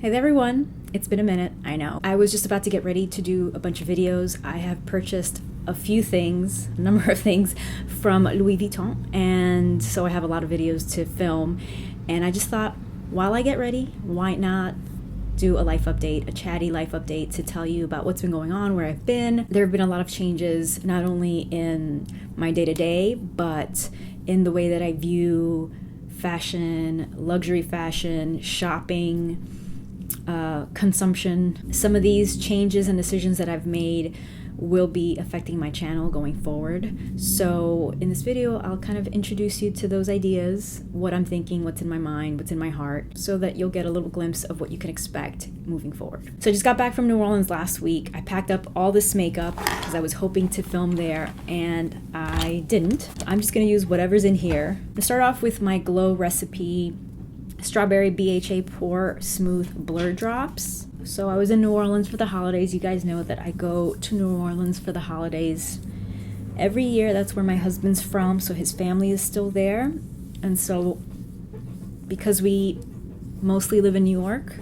Hey there everyone, it's been a minute, I know. I was just about to get ready to do a bunch of videos. I have purchased a number of things from Louis Vuitton, and so I have a lot of videos to film, and I just thought, while I get ready, why not do a life update, a chatty life update to tell you about what's been going on, where I've been. There have been a lot of changes, not only in my day-to-day, but in the way that I view fashion, luxury fashion, shopping, consumption. Some of these changes and decisions that I've made will be affecting my channel going forward. So in this video, I'll kind of introduce you to those ideas, what I'm thinking, what's in my mind, what's in my heart, so that you'll get a little glimpse of what you can expect moving forward. So I just got back from New Orleans last week. I packed up all this makeup because I was hoping to film there, and I didn't. I'm just gonna use whatever's in here. I'm gonna start off with my Glow Recipe Strawberry BHA Pore Smooth Blur Drops. So I was in New Orleans for the holidays. You guys know that I go to New Orleans for the holidays every year. That's where my husband's from, so his family is still there. And so because we mostly live in New York,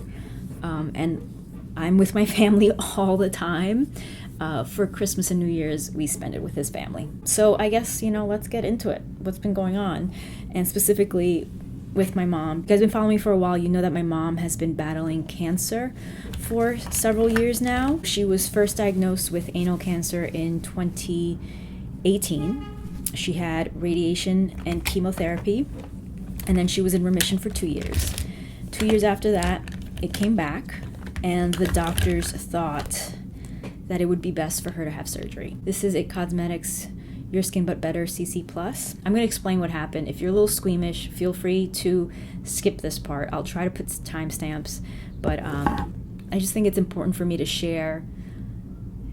and I'm with my family all the time, for Christmas and New Year's, we spend it with his family. So I guess, let's get into it. What's been going on? And specifically with my mom. If you guys have been following me for a while, you know that my mom has been battling cancer for several years now. She was first diagnosed with anal cancer in 2018. She had radiation and chemotherapy, and then she was in remission for 2 years. 2 years after that, it came back, and the doctors thought that it would be best for her to have surgery. This is It Cosmetics Your Skin But Better CC+. I'm going to explain what happened. If you're a little squeamish, feel free to skip this part. I'll try to put timestamps, but I just think it's important for me to share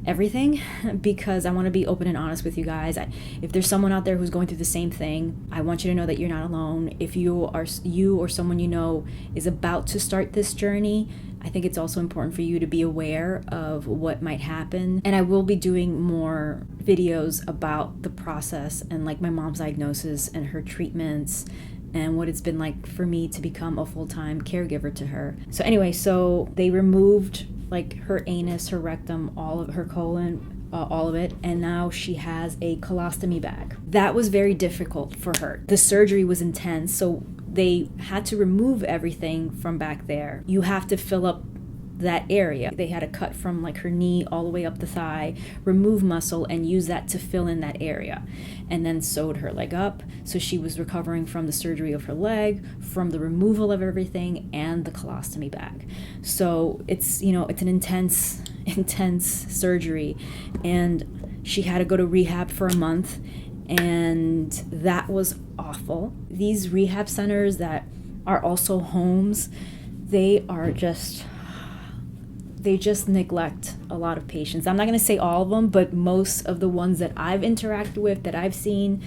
everything because I want to be open and honest with you guys. If there's someone out there who's going through the same thing, I want you to know that you're not alone. If you or someone you know is about to start this journey, I think it's also important for you to be aware of what might happen. And I will be doing more videos about the process and like my mom's diagnosis and her treatments and what it's been like for me to become a full-time caregiver to her. So anyway, so they removed like her anus, her rectum, all of her colon, all of it, and now she has a colostomy bag. That was very difficult for her. The surgery was intense, so they had to remove everything from back there. You have to fill up that area. They had to cut from like her knee all the way up the thigh, remove muscle, and use that to fill in that area. And then sewed her leg up. So she was recovering from the surgery of her leg, from the removal of everything, and the colostomy bag. So it's, it's an intense surgery. And she had to go to rehab for a month. And that was awful. These rehab centers that are also homes, they just neglect a lot of patients. I'm not going to say all of them, but most of the ones that I've interacted with, that I've seen,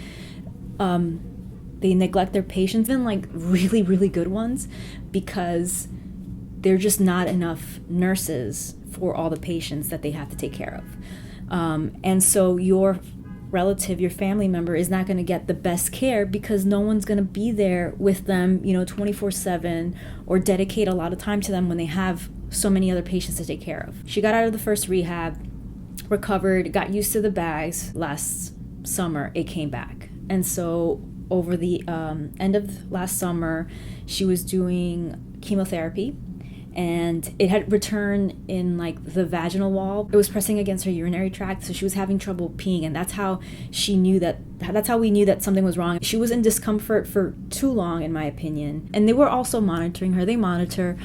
they neglect their patients, even like really, really good ones, because there are just not enough nurses for all the patients that they have to take care of. And so your relative, your family member is not going to get the best care because no one's going to be there with them, 24/7, or dedicate a lot of time to them when they have so many other patients to take care of. She got out of the first rehab, recovered, got used to the bags. Last summer, it came back. And so over the end of last summer, she was doing chemotherapy, and it had returned in like the vaginal wall. It was pressing against her urinary tract, so she was having trouble peeing, and that's how we knew that something was wrong. She was in discomfort for too long, in my opinion. And they were also monitoring her. They monitor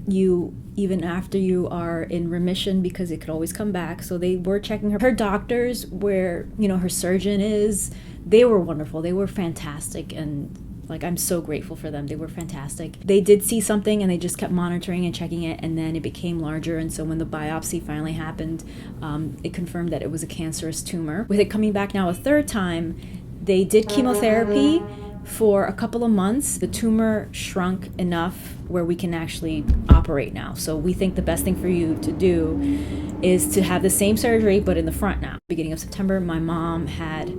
you even after you are in remission, because it could always come back. So they were checking her. Her doctors, where her surgeon is, they were wonderful. They were fantastic, and like, I'm so grateful for them. They were fantastic. They did see something, and they just kept monitoring and checking it, and then it became larger. And so when the biopsy finally happened, it confirmed that it was a cancerous tumor. With it coming back now a third time, they did chemotherapy for a couple of months. The tumor shrunk enough where we can actually operate now. So we think the best thing for you to do is to have the same surgery, but in the front now. Beginning of September, my mom had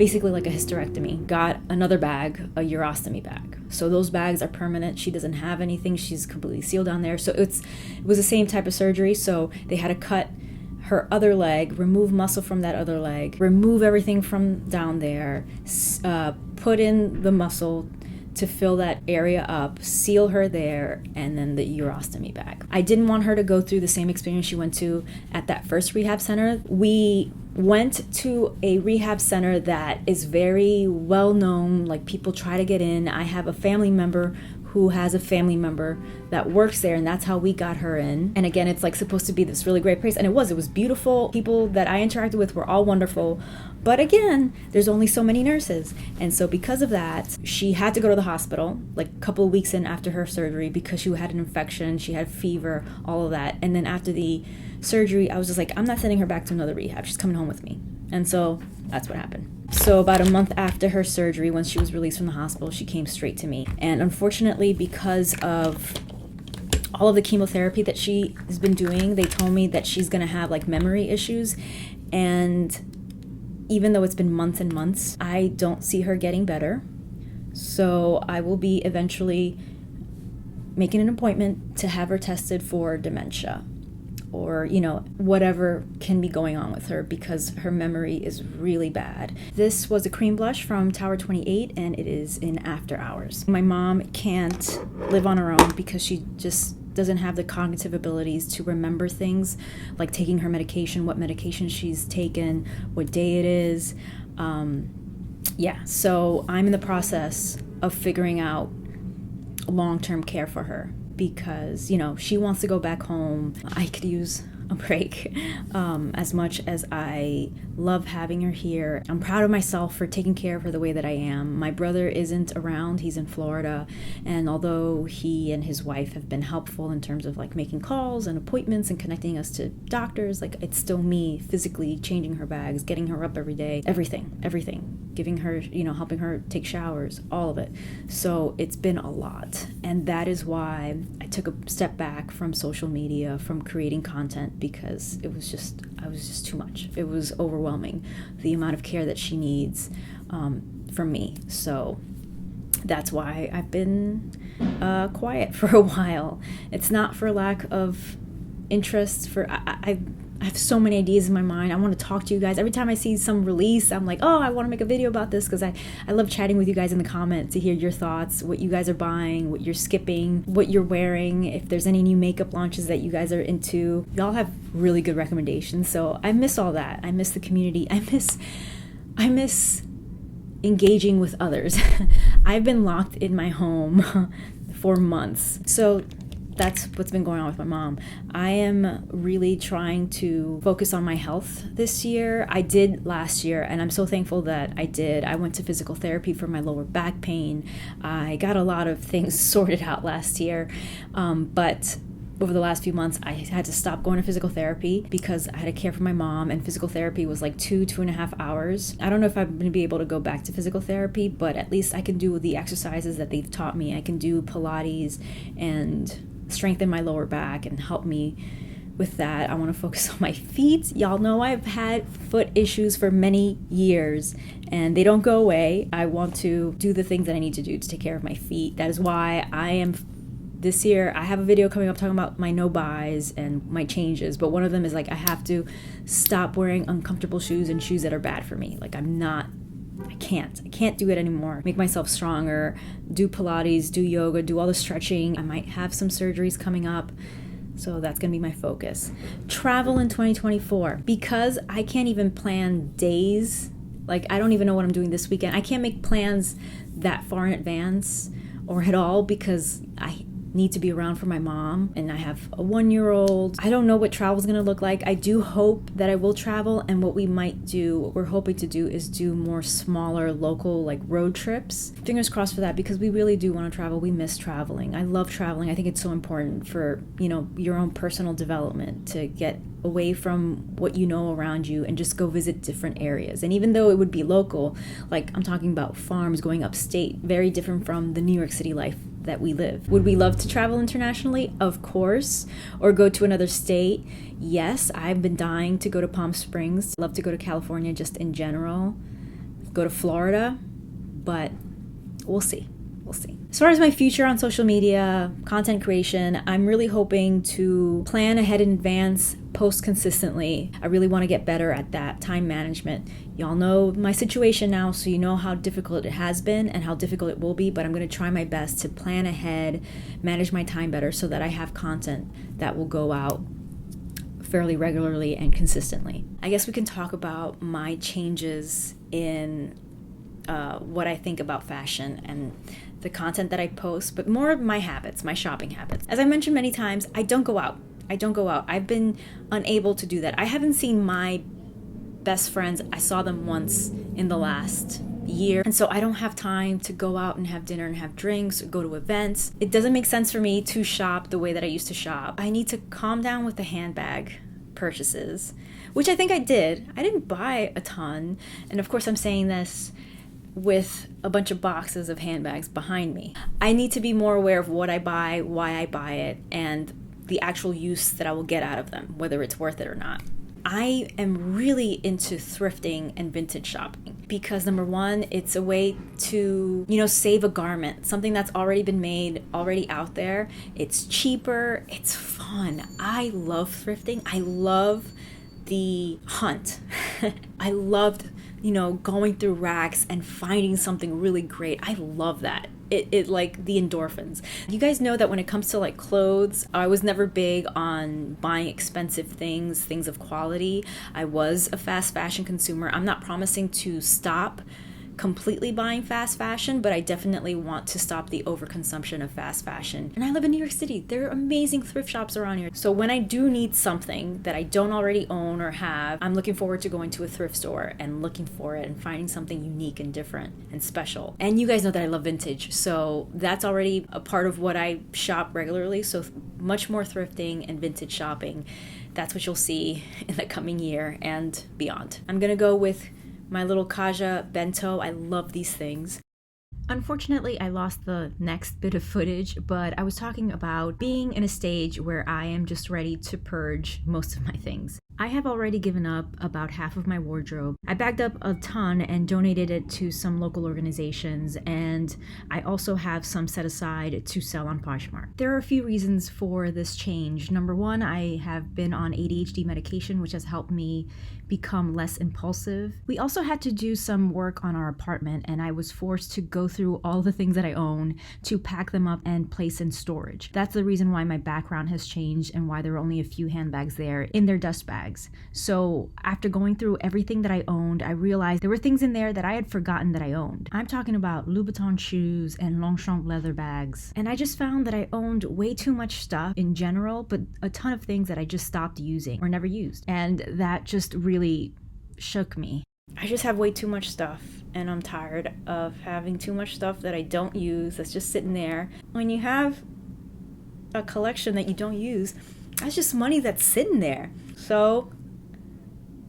basically like a hysterectomy. Got another bag, a urostomy bag. So those bags are permanent. She doesn't have anything. She's completely sealed down there. So it was the same type of surgery. So they had to cut her other leg, remove muscle from that other leg, remove everything from down there, put in the muscle to fill that area up, seal her there, and then the urostomy bag. I didn't want her to go through the same experience she went to at that first rehab center. We went to a rehab center that is very well known, like people try to get in. I have a family member who has a family member that works there, and that's how we got her in. And again, it's like supposed to be this really great place, and it was beautiful. People that I interacted with were all wonderful, but again, there's only so many nurses. And so because of that, she had to go to the hospital like a couple of weeks in after her surgery because she had an infection, she had fever, all of that. And then after the surgery, I was just like, I'm not sending her back to another rehab. She's coming home with me. And so that's what happened. So about a month after her surgery, once she was released from the hospital, she came straight to me. And unfortunately, because of all of the chemotherapy that she has been doing, they told me that she's going to have like memory issues. And even though it's been months and months, I don't see her getting better. So I will be eventually making an appointment to have her tested for dementia, or, you know, whatever can be going on with her, because her memory is really bad. This was a cream blush from Tower 28, and it is in After Hours. My mom can't live on her own because she just doesn't have the cognitive abilities to remember things, like taking her medication, what medication she's taken, what day it is. So I'm in the process of figuring out long-term care for her, because, you know, she wants to go back home. I could use a break. As much as I love having her here, I'm proud of myself for taking care of her the way that I am. My brother isn't around, he's in Florida, and although he and his wife have been helpful in terms of like making calls and appointments and connecting us to doctors, like it's still me physically changing her bags, getting her up every day, everything, giving her, you know, helping her take showers, all of it. So it's been a lot, and that is why I took a step back from social media, from creating content, because I was just too much. It was overwhelming, the amount of care that she needs from me. So that's why I've been quiet for a while. It's not for lack of interest. I have so many ideas in my mind. I want to talk to you guys. Every time I see some release, I'm like, oh, I want to make a video about this, because I love chatting with you guys in the comments to hear your thoughts, what you guys are buying, what you're skipping, what you're wearing, if there's any new makeup launches that you guys are into. Y'all have really good recommendations. So I miss all that. I miss the community. I miss engaging with others. I've been locked in my home for months. So that's what's been going on with my mom. I am really trying to focus on my health this year. I did last year, and I'm so thankful that I did. I went to physical therapy for my lower back pain. I got a lot of things sorted out last year, but over the last few months, I had to stop going to physical therapy because I had to care for my mom, and physical therapy was like 2.5 hours. I don't know if I'm going to be able to go back to physical therapy, but at least I can do the exercises that they've taught me. I can do Pilates and strengthen my lower back and help me with that. I want to focus on my feet. Y'all know I've had foot issues for many years, and they don't go away. I want to do the things that I need to do to take care of my feet. That is why this year, I have a video coming up talking about my no buys and my changes, but one of them is like I have to stop wearing uncomfortable shoes and shoes that are bad for me. Like I can't do it anymore. Make myself stronger, do Pilates, do yoga, do all the stretching. I might have some surgeries coming up, so that's gonna be my focus. Travel in 2024, because I can't even plan days. Like, I don't even know what I'm doing this weekend. I can't make plans that far in advance or at all, because I need to be around for my mom, and I have a 1-year-old. I don't know what travel's gonna look like. I do hope that I will travel, and what we're hoping to do is do more smaller local like road trips. Fingers crossed for that, because we really do want to travel. We miss traveling. I love traveling. I think it's so important for, you know, your own personal development, to get away from what you know around you and just go visit different areas. And even though it would be local, like I'm talking about farms, going upstate, very different from the New York City life that we live. Would we love to travel internationally? Of course. Or go to another state? Yes. I've been dying to go to Palm Springs. Love to go to California just in general. go to Florida, but we'll see. We'll see. As far as my future on social media, content creation, I'm really hoping to plan ahead in advance, post consistently. I really want to get better at that time management. Y'all know my situation now, so you know how difficult it has been and how difficult it will be, but I'm going to try my best to plan ahead, manage my time better so that I have content that will go out fairly regularly and consistently. I guess we can talk about my changes in what I think about fashion and the content that I post, but more of my habits, my shopping habits. As I mentioned many times, I don't go out. I've been unable to do that. I haven't seen my best friends. I saw them once in the last year, and so I don't have time to go out and have dinner and have drinks or go to events. It doesn't make sense for me to shop the way that I used to shop. I need to calm down with the handbag purchases, which I think I did. I didn't buy a ton, and of course I'm saying this with a bunch of boxes of handbags behind me. I need to be more aware of what I buy, why I buy it, and the actual use that I will get out of them, whether it's worth it or not. I am really into thrifting and vintage shopping because, number one, it's a way to, save a garment, something that's already been made, already out there. It's cheaper, it's fun. I love thrifting. I love the hunt. I loved going through racks and finding something really great. I love that. It like the endorphins. You guys know that when it comes to like clothes, I was never big on buying expensive things of quality. I was a fast fashion consumer. I'm not promising to stop completely buying fast fashion, but I definitely want to stop the overconsumption of fast fashion. And I live in New York City. There are amazing thrift shops around here. So when I do need something that I don't already own or have, I'm looking forward to going to a thrift store and looking for it and finding something unique and different and special. And you guys know that I love vintage, so that's already a part of what I shop regularly. So much more thrifting and vintage shopping. That's what you'll see in the coming year and beyond. I'm gonna go with my little Kaja bento. I love these things. Unfortunately, I lost the next bit of footage, but I was talking about being in a stage where I am just ready to purge most of my things. I have already given up about half of my wardrobe. I bagged up a ton and donated it to some local organizations, and I also have some set aside to sell on Poshmark. There are a few reasons for this change. Number one, I have been on ADHD medication, which has helped me become less impulsive. We also had to do some work on our apartment, and I was forced to go through all the things that I own to pack them up and place in storage. That's the reason why my background has changed and why there are only a few handbags there in their dust bags. So after going through everything that I owned, I realized there were things in there that I had forgotten that I owned. I'm talking about Louboutin shoes and Longchamp leather bags. And I just found that I owned way too much stuff in general, but a ton of things that I just stopped using or never used. And that just really shook me. I just have way too much stuff, and I'm tired of having too much stuff that I don't use that's just sitting there. When you have a collection that you don't use, that's just money that's sitting there. So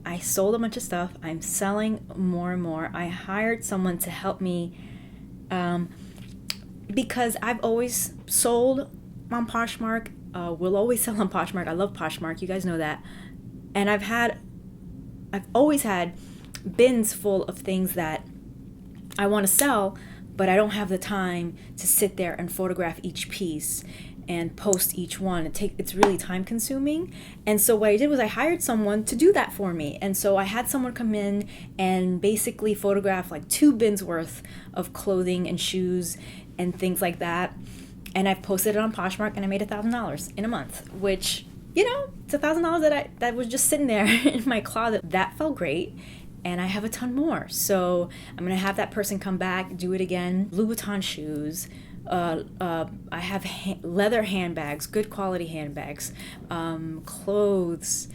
I sold a bunch of stuff. I'm selling more and more. I hired someone to help me because I've always sold on Poshmark. Will always sell on Poshmark. I love Poshmark. You guys know that. And I've always had bins full of things that I want to sell, but I don't have the time to sit there and photograph each piece and post each one. It's really time consuming. And so what I did was I hired someone to do that for me. And so I had someone come in and basically photograph like 2 bins worth of clothing and shoes and things like that. And I've posted it on Poshmark, and I made $1,000 in a month, which, it's $1,000 that was just sitting there in my closet. That felt great. And I have a ton more. So I'm going to have that person come back, do it again. Louboutin shoes. I have leather handbags, good quality handbags, clothes,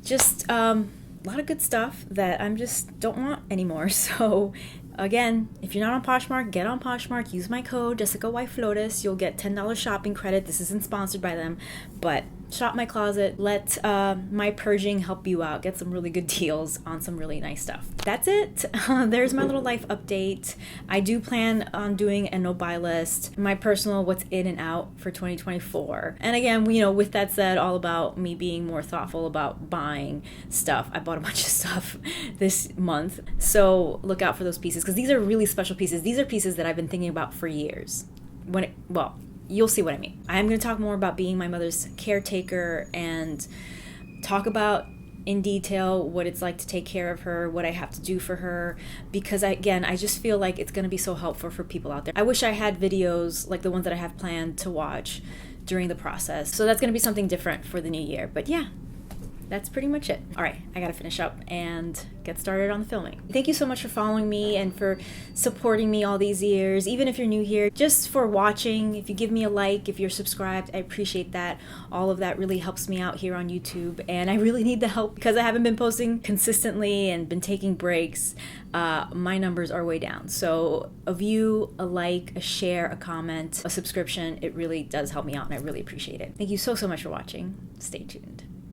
just a lot of good stuff that I'm just don't want anymore. So Again, if you're not on Poshmark, get on Poshmark. Use my code JESSICAYFLORES. You'll get $10 shopping credit. This isn't sponsored by them, but shop my closet. Let my purging help you out. Get some really good deals on some really nice stuff. That's it. There's my little life update. I do plan on doing a no-buy list, my personal what's in and out for 2024. And again, with that said, all about me being more thoughtful about buying stuff. I bought a bunch of stuff this month, so look out for those pieces, because these are really special pieces. These are pieces that I've been thinking about for years. You'll see what I mean. I'm going to talk more about being my mother's caretaker and talk about in detail what it's like to take care of her, what I have to do for her, because I just feel like it's going to be so helpful for people out there. I wish I had videos like the ones that I have planned to watch during the process. So that's going to be something different for the new year. But yeah, that's pretty much it. All right, I gotta finish up and get started on the filming. Thank you so much for following me and for supporting me all these years, even if you're new here, just for watching. If you give me a like, if you're subscribed, I appreciate that. All of that really helps me out here on YouTube, and I really need the help because I haven't been posting consistently and been taking breaks. My numbers are way down. So a view, a like, a share, a comment, a subscription, it really does help me out, and I really appreciate it. Thank you so much for watching. Stay tuned.